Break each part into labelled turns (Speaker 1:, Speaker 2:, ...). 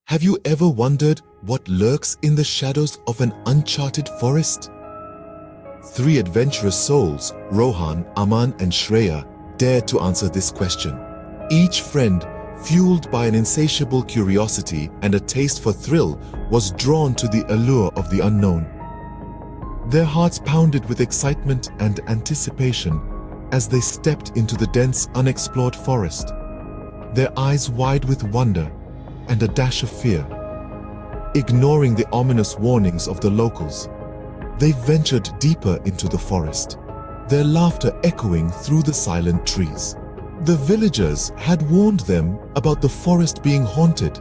Speaker 1: Have you ever wondered what lurks in the shadows of an uncharted forest? Three adventurous souls, Rohan, Aman, and Shreya, dared to answer this question. Each friend, fueled by an insatiable curiosity and a taste for thrill, was drawn to the allure of the unknown. Their hearts pounded with excitement and anticipation as they stepped into the dense, unexplored forest, their eyes wide with wonder and a dash of fear. Ignoring the ominous warnings of the locals, they ventured deeper into the forest, their laughter echoing through the silent trees. The villagers had warned them about the forest being haunted,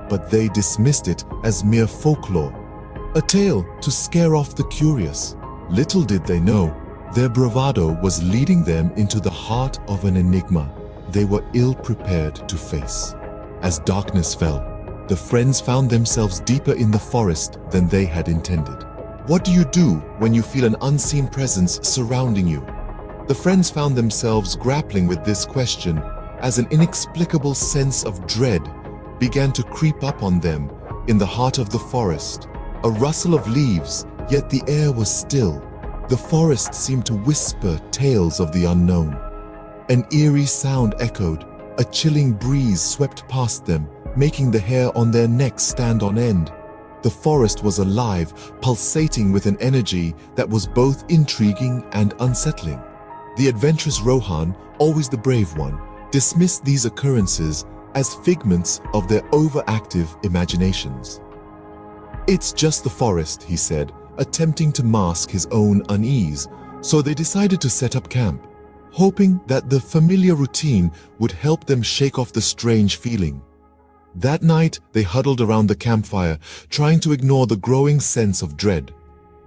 Speaker 1: but they dismissed it as mere folklore, a tale to scare off the curious. Little did they know, their bravado was leading them into the heart of an enigma they were ill-prepared to face. As darkness fell, the friends found themselves deeper in the forest than they had intended. What do you do when you feel an unseen presence surrounding you? The friends found themselves grappling with this question as an inexplicable sense of dread began to creep up on them in the heart of the forest. A rustle of leaves, yet the air was still. The forest seemed to whisper tales of the unknown. An eerie sound echoed. A chilling breeze swept past them, making the hair on their necks stand on end. The forest was alive, pulsating with an energy that was both intriguing and unsettling. The adventurous Rohan, always the brave one, dismissed these occurrences as figments of their overactive imaginations. "It's just the forest," he said, attempting to mask his own unease, so they decided to set up camp, hoping that the familiar routine would help them shake off the strange feeling. That night, they huddled around the campfire, trying to ignore the growing sense of dread.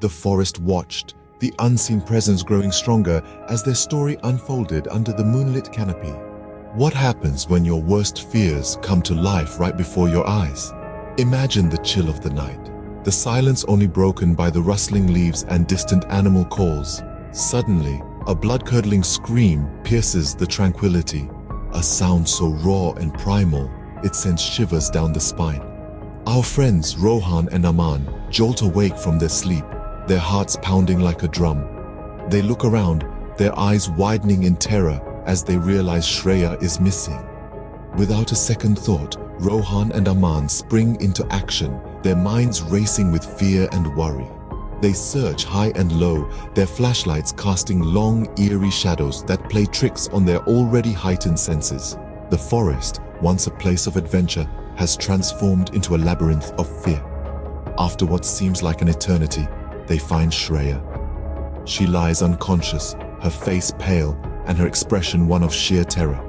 Speaker 1: The forest watched, the unseen presence growing stronger as their story unfolded under the moonlit canopy. What happens when your worst fears come to life right before your eyes? Imagine the chill of the night, the silence only broken by the rustling leaves and distant animal calls. Suddenly, a blood-curdling scream pierces the tranquility, a sound so raw and primal it sends shivers down the spine. Our friends Rohan and Aman jolt awake from their sleep, their hearts pounding like a drum. They look around, their eyes widening in terror as they realize Shreya is missing. Without a second thought, Rohan and Aman spring into action, their minds racing with fear and worry. They search high and low, their flashlights casting long, eerie shadows that play tricks on their already heightened senses. The forest, once a place of adventure, has transformed into a labyrinth of fear. After what seems like an eternity, they find Shreya. She lies unconscious, her face pale and her expression one of sheer terror.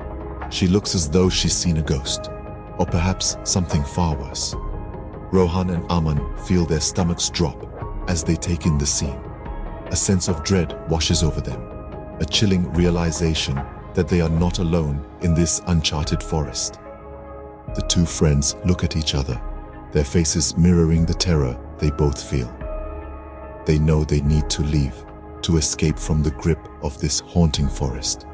Speaker 1: She looks as though she's seen a ghost, or perhaps something far worse. Rohan and Aman feel their stomachs drop as they take in the scene. A sense of dread washes over them, a chilling realization that they are not alone in this uncharted forest. The two friends look at each other, their faces mirroring the terror they both feel. They know they need to leave, to escape from the grip of this haunting forest.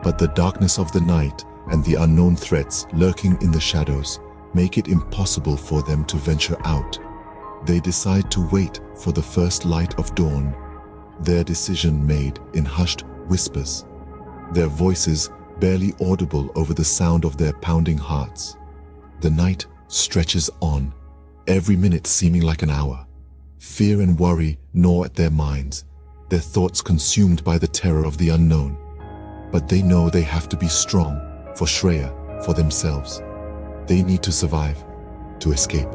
Speaker 1: But the darkness of the night and the unknown threats lurking in the shadows make it impossible for them to venture out. They decide to wait for the first light of dawn, their decision made in hushed whispers, their voices barely audible over the sound of their pounding hearts. The night stretches on, every minute seeming like an hour. Fear and worry gnaw at their minds, their thoughts consumed by the terror of the unknown. But they know they have to be strong, for Shreya, for themselves. They need to survive, to escape.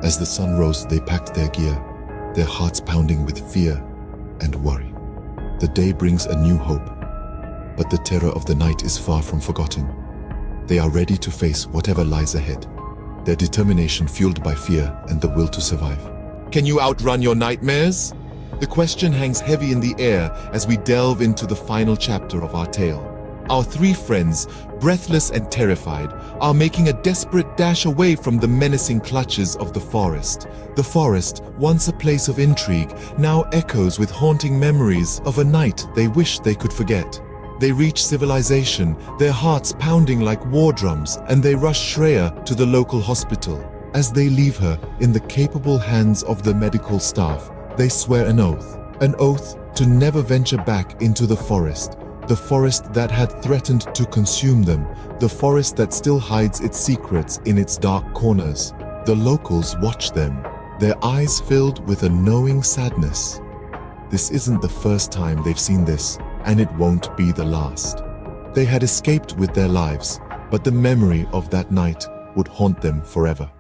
Speaker 1: As the sun rose, they packed their gear, their hearts pounding with fear and worry. The day brings a new hope, but the terror of the night is far from forgotten. They are ready to face whatever lies ahead, their determination fueled by fear and the will to survive. Can you outrun your nightmares? The question hangs heavy in the air as we delve into the final chapter of our tale. Our three friends, breathless and terrified, are making a desperate dash away from the menacing clutches of the forest. The forest, once a place of intrigue, now echoes with haunting memories of a night they wish they could forget. They reach civilization, their hearts pounding like war drums, and they rush Shreya to the local hospital. As they leave her in the capable hands of the medical staff, they swear an oath to never venture back into the forest that had threatened to consume them, the forest that still hides its secrets in its dark corners. The locals watch them, their eyes filled with a knowing sadness. This isn't the first time they've seen this, and it won't be the last. They had escaped with their lives, but the memory of that night would haunt them forever.